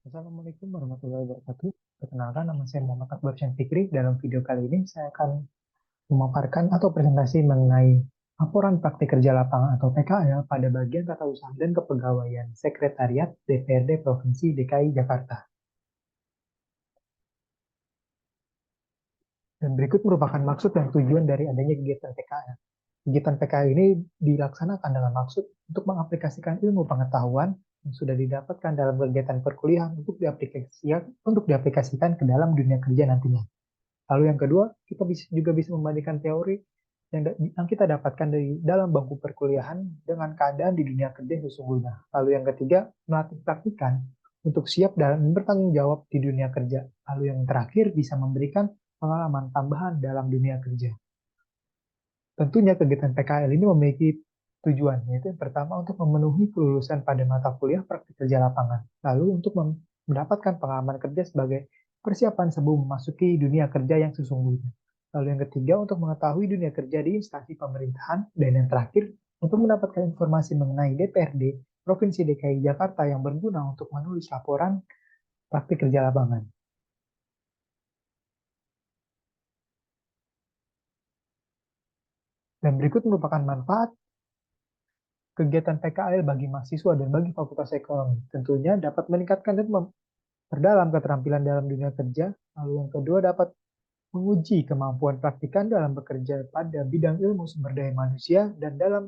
Assalamualaikum warahmatullahi wabarakatuh. Perkenalkan, nama saya Muhammad Akbar Fikri. Dalam video kali ini, saya akan memaparkan atau presentasi mengenai laporan praktik kerja lapangan atau PKL pada bagian tata usaha dan kepegawaian Sekretariat DPRD Provinsi DKI Jakarta. Dan berikut merupakan maksud dan tujuan dari adanya kegiatan PKL. Kegiatan PKL ini dilaksanakan dengan maksud untuk mengaplikasikan ilmu pengetahuan yang sudah didapatkan dalam kegiatan perkuliahan untuk diaplikasikan ke dalam dunia kerja nantinya. Lalu yang kedua, kita juga bisa membandingkan teori yang kita dapatkan dari dalam bangku perkuliahan dengan keadaan di dunia kerja sesungguhnya. Lalu yang ketiga, melatih praktikan untuk siap dan bertanggung jawab di dunia kerja. Lalu yang terakhir, bisa memberikan pengalaman tambahan dalam dunia kerja. Tentunya kegiatan PKL ini memiliki tujuan, yaitu yang pertama untuk memenuhi kelulusan pada mata kuliah praktik kerja lapangan. Lalu untuk mendapatkan pengalaman kerja sebagai persiapan sebelum memasuki dunia kerja yang sesungguhnya. Lalu yang ketiga untuk mengetahui dunia kerja di instansi pemerintahan. Dan yang terakhir untuk mendapatkan informasi mengenai DPRD Provinsi DKI Jakarta yang berguna untuk menulis laporan praktik kerja lapangan. Dan berikut merupakan manfaat kegiatan PKL bagi mahasiswa dan bagi Fakultas Ekonomi. Tentunya dapat meningkatkan dan memperdalam keterampilan dalam dunia kerja. Lalu yang kedua dapat menguji kemampuan praktikan dalam bekerja pada bidang ilmu sumber daya manusia dan dalam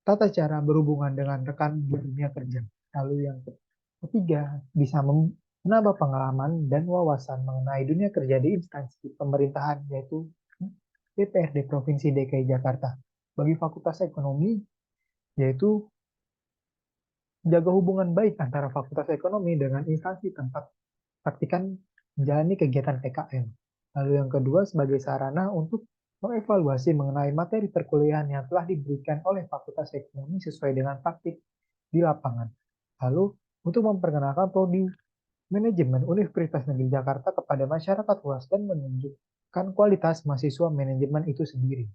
tata cara berhubungan dengan rekan di dunia kerja. Lalu yang ketiga bisa menambah pengalaman dan wawasan mengenai dunia kerja di instansi pemerintahan, yaitu DPRD Provinsi DKI Jakarta. Bagi Fakultas Ekonomi, yaitu menjaga hubungan baik antara Fakultas Ekonomi dengan instansi tempat praktikan menjalani kegiatan PKL. Lalu yang kedua sebagai sarana untuk mengevaluasi mengenai materi perkuliahan yang telah diberikan oleh Fakultas Ekonomi sesuai dengan praktik di lapangan. Lalu untuk memperkenalkan prodi manajemen Universitas Negeri Jakarta kepada masyarakat luas dan menunjukkan kualitas mahasiswa manajemen itu sendiri.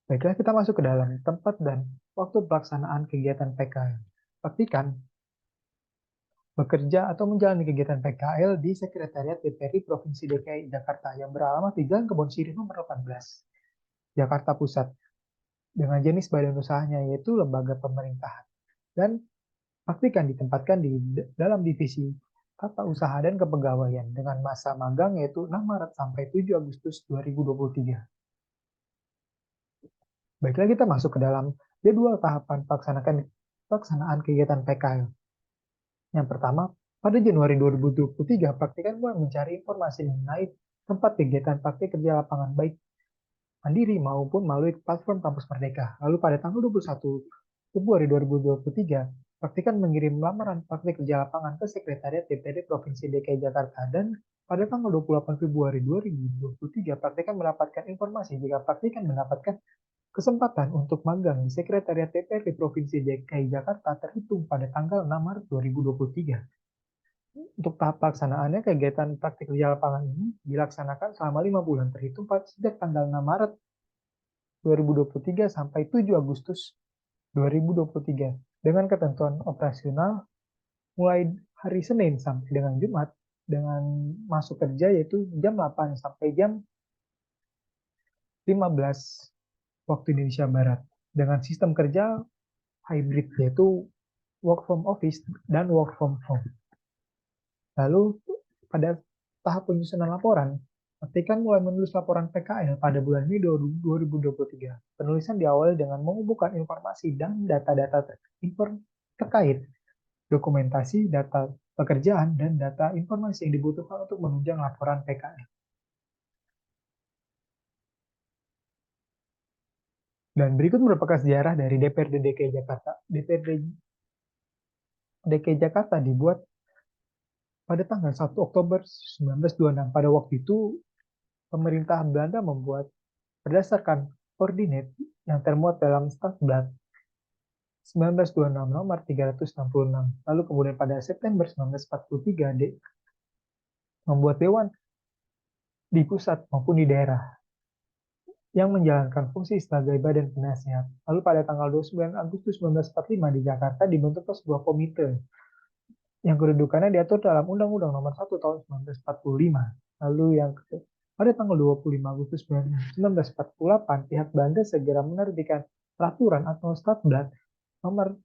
Baiklah, kita masuk ke dalam tempat dan waktu pelaksanaan kegiatan PKL. Pastikan bekerja atau menjalani kegiatan PKL di Sekretariat DPRD Provinsi DKI Jakarta yang beralamat di Jalan Kebon Sirih nomor 18, Jakarta Pusat, dengan jenis badan usahanya yaitu lembaga pemerintahan. Dan pastikan ditempatkan di dalam divisi tata usaha dan kepegawaian dengan masa magang yaitu 6 Maret sampai 7 Agustus 2023. Baiklah, kita masuk ke dalam jadwal tahapan pelaksanaan kegiatan PKL. Yang pertama, pada Januari 2023, praktikan mulai mencari informasi mengenai tempat kegiatan praktik kerja lapangan baik mandiri maupun melalui platform Kampus Merdeka. Lalu pada tanggal 21 Februari 2023, praktikan mengirim lamaran praktik kerja lapangan ke Sekretariat DPRD Provinsi DKI Jakarta dan pada tanggal 28 Februari 2023, praktikan mendapatkan informasi jika praktikan mendapatkan kesempatan untuk magang di Sekretariat DPRD Provinsi DKI Jakarta terhitung pada tanggal 6 Maret 2023. Untuk tahap pelaksanaannya, kegiatan praktik kerja lapangan ini dilaksanakan selama 5 bulan terhitung sejak tanggal 6 Maret 2023 sampai 7 Agustus 2023 dengan ketentuan operasional mulai hari Senin sampai dengan Jumat dengan masuk kerja yaitu jam 8 sampai jam 15 waktu Indonesia Barat dengan sistem kerja hybrid yaitu work from office dan work from home. Lalu pada tahap penyusunan laporan, pastikan mulai menulis laporan PKL pada bulan Mei 2023. Penulisan diawali dengan mengumpulkan informasi dan data-data terkait dokumentasi, data pekerjaan, dan data informasi yang dibutuhkan untuk menunjang laporan PKL. Dan berikut merupakan sejarah dari DPRD DKI Jakarta. DPRD DKI Jakarta dibuat pada tanggal 1 Oktober 1926. Pada waktu itu, pemerintah Belanda membuat berdasarkan ordinate yang termuat dalam Stadsblad 1926 nomor 366. Lalu kemudian pada September 1943, membuat dewan di pusat maupun di daerah yang menjalankan fungsi sebagai badan penasihat. Lalu pada tanggal 29 Agustus 1945 di Jakarta dibentuklah sebuah komite yang kedudukannya diatur dalam Undang-Undang Nomor 1 Tahun 1945. Lalu pada tanggal 25 Agustus 1948, pihak Belanda segera menerbitkan peraturan atau Stadblad nomor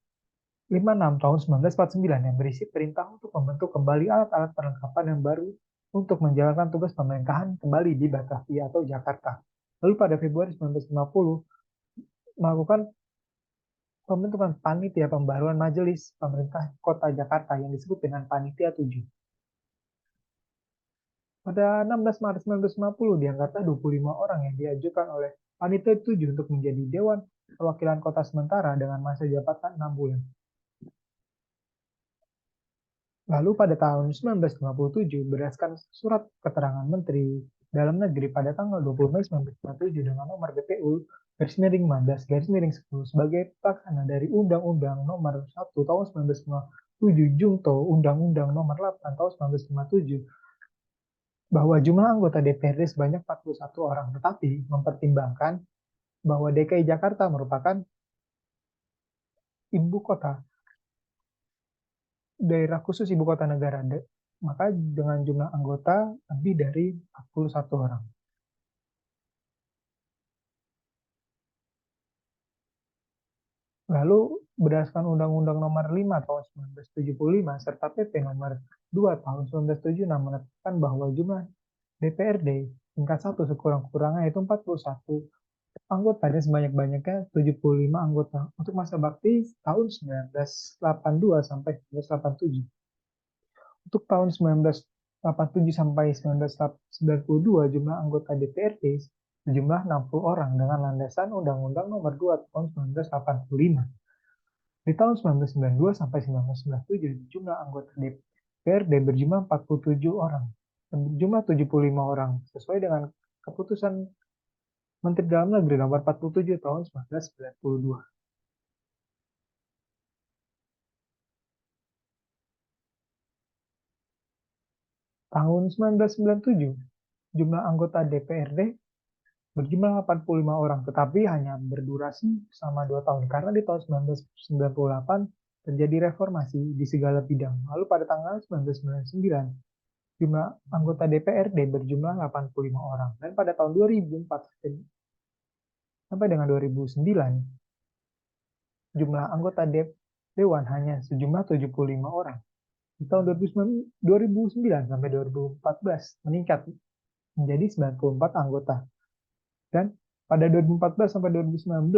56 tahun 1949 yang berisi perintah untuk membentuk kembali alat-alat perlengkapan yang baru untuk menjalankan tugas pemerintahan kembali di Batavia atau Jakarta. Lalu pada Februari 1950 melakukan pembentukan panitia pembaruan Majelis Pemerintah Kota Jakarta yang disebut dengan Panitia 7. Pada 16 Maret 1950 diangkatlah 25 orang yang diajukan oleh Panitia 7 untuk menjadi Dewan Perwakilan Kota sementara dengan masa jabatan 6 bulan. Lalu pada tahun 1957 berdasarkan surat keterangan Menteri Dalam Negeri pada tanggal 20 Mei 1957 dengan nomor BPU garis miring 15 garis miring 10 sebagai pelaksana dari Undang-Undang Nomor 1 Tahun 1957 Jungto Undang-Undang Nomor 8 Tahun 1957 bahwa jumlah anggota DPRD sebanyak 41 orang, tetapi mempertimbangkan bahwa DKI Jakarta merupakan ibu kota daerah khusus ibu kota negara, maka dengan jumlah anggota lebih dari 41 orang. Lalu berdasarkan Undang-Undang Nomor 5 Tahun 1975 serta PP Nomor 2 Tahun 1976 menetapkan bahwa jumlah DPRD tingkat 1 sekurang-kurangnya itu 41 anggota dan sebanyak-banyaknya 75 anggota untuk masa bakti tahun 1982 sampai 1987. Untuk tahun 1987 sampai 1992 jumlah anggota DPRD sejumlah 60 orang dengan landasan Undang-Undang Nomor 2 Tahun 1985. Di tahun 1992 sampai 1997 jumlah anggota DPRD berjumlah 47 orang dan berjumlah 75 orang sesuai dengan keputusan Menteri Dalam Negeri Nomor 47 Tahun 1992. Tahun 1997 jumlah anggota DPRD berjumlah 85 orang, tetapi hanya berdurasi selama 2 tahun, karena di tahun 1998 terjadi reformasi di segala bidang. Lalu pada tanggal 1999, jumlah anggota DPRD berjumlah 85 orang. Dan pada tahun 2004 sampai dengan 2009, jumlah anggota Dewan hanya sejumlah 75 orang. Di tahun 2009 sampai 2014 meningkat menjadi 94 anggota. Dan pada 2014 sampai 2019,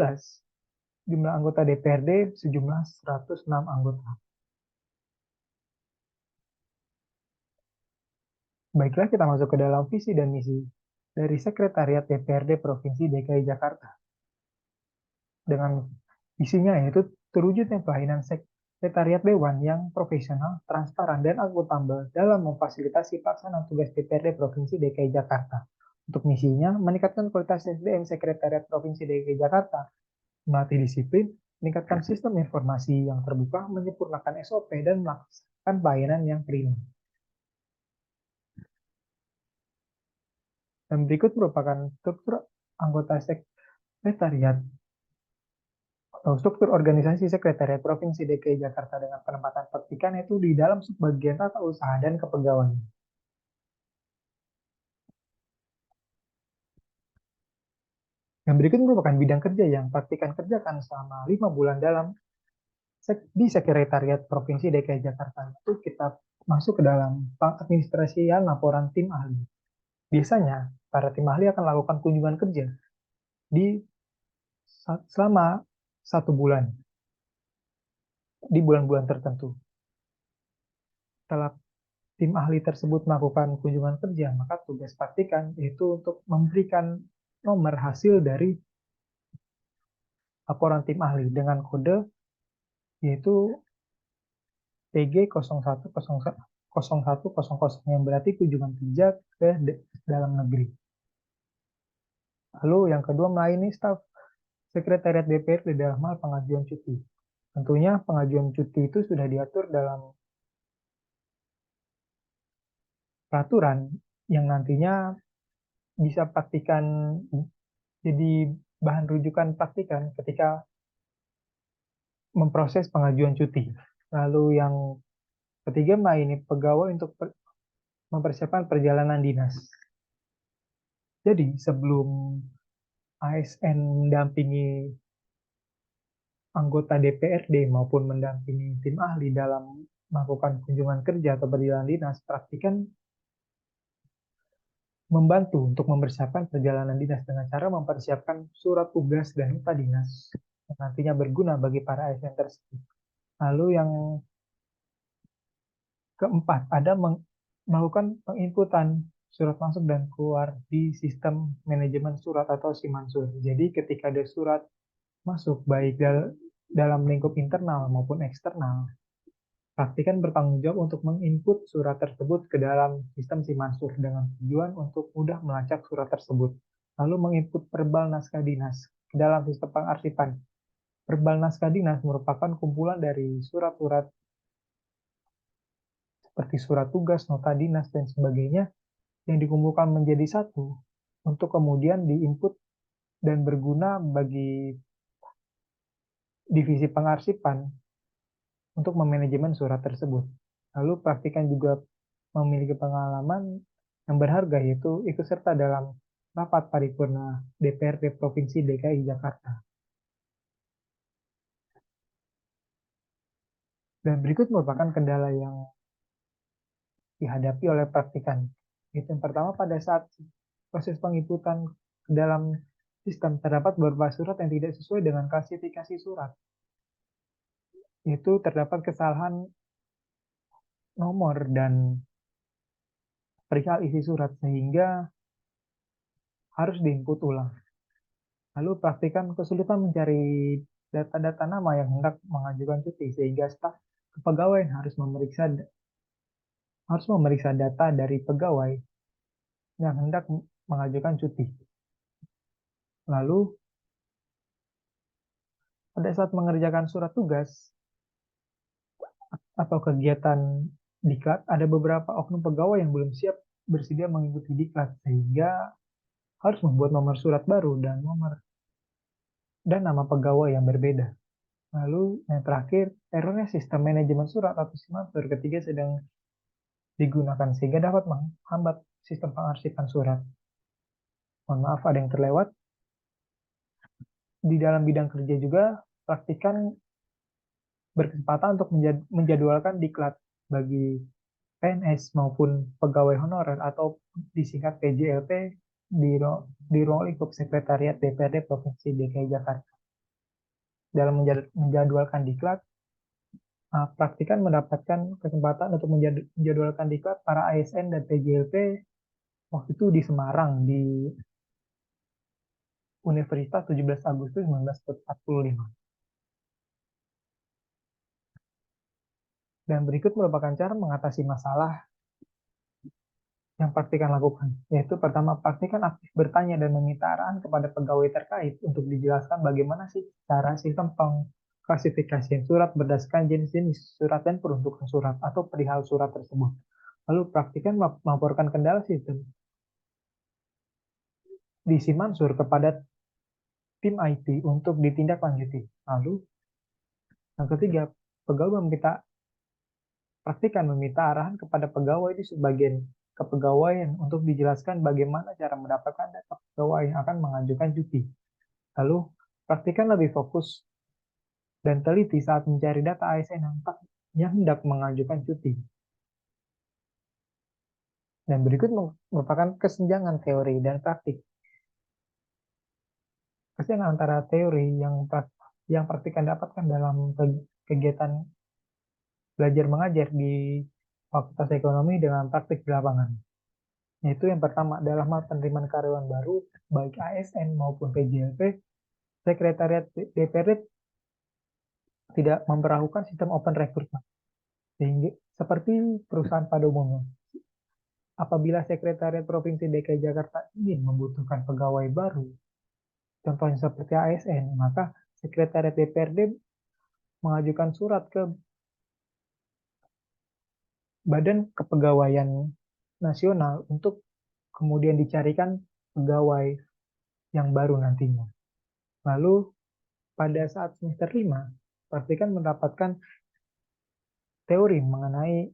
jumlah anggota DPRD sejumlah 106 anggota. Baiklah, kita masuk ke dalam visi dan misi dari Sekretariat DPRD Provinsi DKI Jakarta. Dengan visinya yaitu terwujudnya pelayanan Sekretariat Dewan yang profesional, transparan, dan akuntabel dalam memfasilitasi pelaksanaan tugas DPRD Provinsi DKI Jakarta. Untuk misinya, meningkatkan kualitas SDM Sekretariat Provinsi DKI Jakarta, melatih disiplin, meningkatkan sistem informasi yang terbuka, menyempurnakan SOP, dan melaksanakan pelayanan yang prima. Dan berikut merupakan struktur anggota sekretariat atau struktur organisasi Sekretariat Provinsi DKI Jakarta dengan penempatan petikan itu di dalam subbagian tata usaha dan kepegawaian. Yang berikut merupakan bidang kerja yang praktikan kerjakan selama 5 bulan di Sekretariat Provinsi DKI Jakarta. Itu kita masuk ke dalam pengadministrasian laporan tim ahli. Biasanya, para tim ahli akan melakukan kunjungan kerja di selama 1 bulan di bulan-bulan tertentu. Setelah tim ahli tersebut melakukan kunjungan kerja, maka tugas praktikan yaitu untuk memberikan nomor hasil dari laporan tim ahli dengan kode yaitu PG 0100 yang berarti kunjungan kerja ke dalam negeri. Lalu yang kedua, melayani staf Sekretariat DPRD dalam hal pengajuan cuti. Tentunya pengajuan cuti itu sudah diatur dalam peraturan yang nantinya bisa praktikan jadi bahan rujukan praktikan ketika memproses pengajuan cuti. Lalu yang ketiga, ini pegawai untuk mempersiapkan perjalanan dinas. Jadi sebelum ASN mendampingi anggota DPRD maupun mendampingi tim ahli dalam melakukan kunjungan kerja atau perjalanan dinas, praktikan membantu untuk mempersiapkan perjalanan dinas dengan cara mempersiapkan surat tugas dan nota dinas yang nantinya berguna bagi para ASN tersebut. Lalu yang keempat, ada melakukan penginputan surat masuk dan keluar di sistem manajemen surat atau Simansur. Jadi ketika ada surat masuk baik dalam lingkup internal maupun eksternal, praktikan bertanggung jawab untuk menginput surat tersebut ke dalam sistem Simansur dengan tujuan untuk mudah melacak surat tersebut. Lalu menginput verbal naskah dinas ke dalam sistem pengarsipan. Verbal naskah dinas merupakan kumpulan dari surat-surat seperti surat tugas, nota dinas, dan sebagainya yang dikumpulkan menjadi satu untuk kemudian diinput dan berguna bagi divisi pengarsipan untuk memanajemen surat tersebut. Lalu praktikan juga memiliki pengalaman yang berharga, yaitu ikut serta dalam rapat paripurna DPRD Provinsi DKI Jakarta. Dan berikut merupakan kendala yang dihadapi oleh praktikan. Itu yang pertama, pada saat proses penginputan ke dalam sistem terdapat beberapa surat yang tidak sesuai dengan klasifikasi surat. Itu terdapat kesalahan nomor dan perihal isi surat sehingga harus diinput ulang. Lalu praktikan kesulitan mencari data-data nama yang hendak mengajukan cuti sehingga staf kepegawaian harus memeriksa data dari pegawai yang hendak mengajukan cuti. Lalu pada saat mengerjakan surat tugas atau kegiatan diklat, ada beberapa oknum pegawai yang belum siap bersedia mengikuti diklat sehingga harus membuat nomor surat baru dan nama pegawai yang berbeda. Lalu yang terakhir, errornya sistem manajemen surat atau Simansur ketika sedang digunakan sehingga dapat menghambat sistem pengarsipan surat. Mohon maaf ada yang terlewat. Di dalam bidang kerja juga praktikan berkesempatan untuk menjadwalkan diklat bagi PNS maupun pegawai honorer atau disingkat PJLP di ruang lingkup Sekretariat DPRD Provinsi DKI Jakarta. Dalam menjadwalkan diklat, praktikan mendapatkan kesempatan untuk menjadwalkan diklat para ASN dan PJLP waktu itu di Semarang, di Universitas 17 Agustus 1945. Dan berikut merupakan cara mengatasi masalah yang praktikan lakukan, yaitu pertama, praktikan aktif bertanya dan meminta arahan kepada pegawai terkait untuk dijelaskan bagaimana sih cara sistem pengklasifikasian surat berdasarkan jenis-jenis surat dan peruntukan surat atau perihal surat tersebut. Lalu praktikan melaporkan kendala sistem di Simansur kepada tim IT untuk ditindaklanjuti. Lalu yang ketiga, pegawai praktikan meminta arahan kepada pegawai di sebagian kepegawaian untuk dijelaskan bagaimana cara mendapatkan data pegawai yang akan mengajukan cuti. Lalu, praktikan lebih fokus dan teliti saat mencari data ASN yang hendak mengajukan cuti. Dan berikut merupakan kesenjangan teori dan praktik. Kesenjangan antara teori yang praktikan dapatkan dalam kegiatan belajar mengajar di Fakultas Ekonomi dengan praktik di lapangan. Yaitu yang pertama, dalam hal penerimaan karyawan baru, baik ASN maupun PJLP, Sekretariat DPRD tidak memperlakukan sistem open recruitment. Sehingga, seperti perusahaan pada umumnya, apabila Sekretariat Provinsi DKI Jakarta ingin membutuhkan pegawai baru, contohnya seperti ASN, maka Sekretariat DPRD mengajukan surat ke Badan Kepegawaian Nasional untuk kemudian dicarikan pegawai yang baru nantinya. Lalu pada saat semester 5, praktikan mendapatkan teori mengenai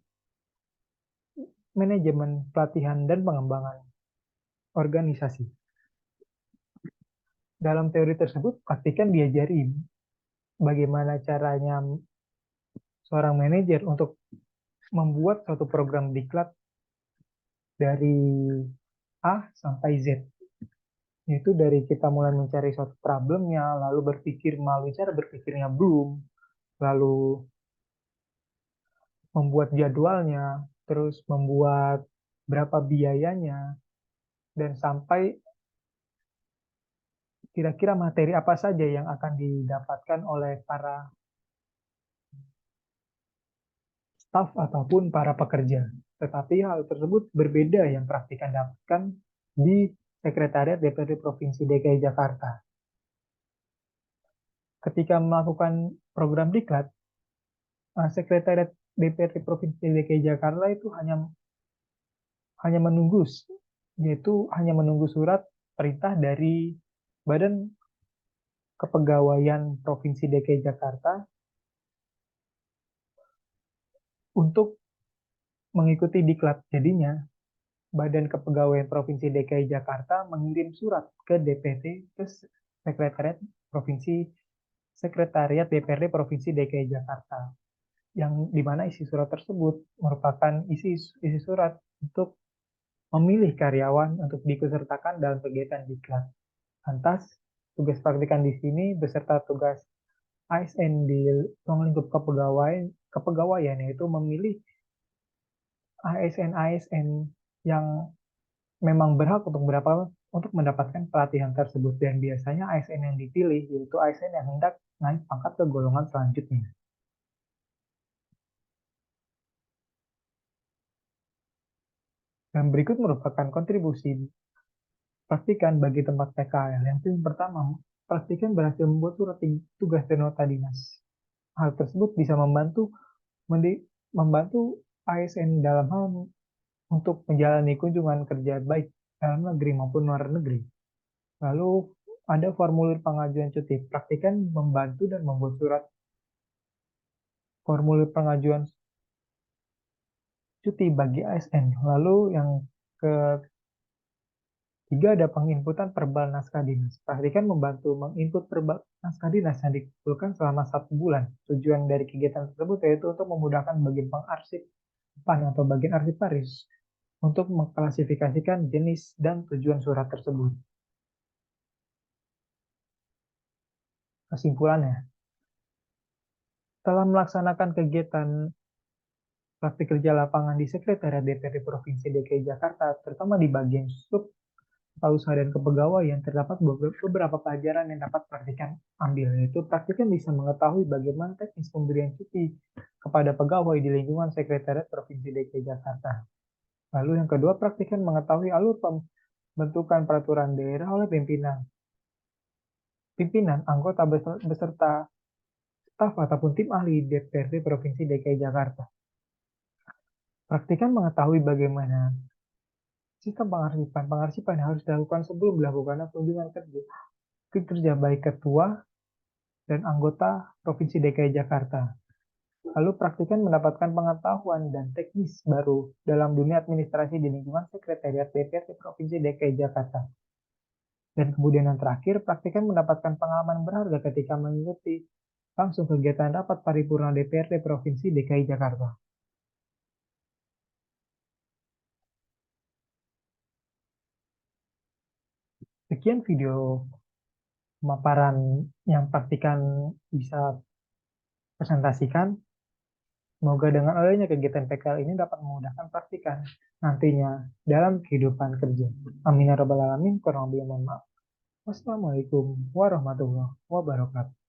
manajemen pelatihan dan pengembangan organisasi. Dalam teori tersebut, praktikan diajari bagaimana caranya seorang manajer untuk membuat suatu program diklat dari A sampai Z. Yaitu dari kita mulai mencari suatu problemnya, lalu berpikir melalui cara berpikirnya belum, lalu membuat jadwalnya, terus membuat berapa biayanya, dan sampai kira-kira materi apa saja yang akan didapatkan oleh para staf ataupun para pekerja. Tetapi hal tersebut berbeda yang praktikan dapatkan di Sekretariat DPRD Provinsi DKI Jakarta. Ketika melakukan program diklat, Sekretariat DPRD Provinsi DKI Jakarta itu hanya menunggu, yaitu hanya menunggu surat perintah dari Badan Kepegawaian Provinsi DKI Jakarta untuk mengikuti diklat. Jadinya, Badan Kepegawaian Provinsi DKI Jakarta mengirim surat ke DPT, ke Sekretariat Provinsi Sekretariat DPRD Provinsi DKI Jakarta, yang dimana isi surat tersebut merupakan isi surat untuk memilih karyawan untuk diikutsertakan dalam kegiatan diklat. Lantas, tugas praktikan di sini beserta tugas ASN di ruang lingkup kepegawaian yaitu memilih ASN-ASN yang memang berhak untuk mendapatkan pelatihan tersebut, dan biasanya ASN yang dipilih yaitu ASN yang hendak naik pangkat ke golongan selanjutnya. Dan berikut merupakan kontribusi praktikan bagi tempat PKL. Yang pertama, praktikan berhasil membuat surat tugas dan nota dinas. Hal tersebut bisa membantu ASN dalam hal untuk menjalani kunjungan kerja baik dalam negeri maupun luar negeri. Lalu ada formulir pengajuan cuti. Praktikan membantu dan membuat surat formulir pengajuan cuti bagi ASN. Lalu yang ketiga ada penginputan verbal naskah dinas. Praktikan membantu menginput verbal naskah dinas yang dikumpulkan selama 1 bulan. Tujuan dari kegiatan tersebut yaitu untuk memudahkan bagian pengarsipan atau bagian arsiparis untuk mengklasifikasikan jenis dan tujuan surat tersebut. Kesimpulannya, setelah melaksanakan kegiatan praktik kerja lapangan di Sekretariat DPRD Provinsi DKI Jakarta, terutama di bagian sub atau usaha dan kepegawaian, terdapat beberapa pelajaran yang dapat praktikan ambil, yaitu praktikan bisa mengetahui bagaimana teknis pemberian cuti kepada pegawai di lingkungan Sekretariat Provinsi DKI Jakarta. Lalu yang kedua, praktikan mengetahui alur pembentukan peraturan daerah oleh pimpinan anggota beserta staf ataupun tim ahli DPRD Provinsi DKI Jakarta. Praktikan mengetahui bagaimana sistem pengarsipan. Pengarsipan harus dilakukan sebelum dilakukan kunjungan kerja baik ketua dan anggota Provinsi DKI Jakarta. Lalu praktikan mendapatkan pengetahuan dan teknis baru dalam dunia administrasi di lingkungan Sekretariat DPRD Provinsi DKI Jakarta. Dan kemudian yang terakhir, praktikan mendapatkan pengalaman berharga ketika mengikuti langsung kegiatan rapat paripurna DPRD Provinsi DKI Jakarta. Sekian video pemaparan yang praktikan bisa presentasikan. Semoga dengan adanya kegiatan PKL ini dapat memudahkan praktikan nantinya dalam kehidupan kerja. Amin ya rabbal alamin. Kurang lebih mohon maaf. Wassalamualaikum warahmatullahi wabarakatuh.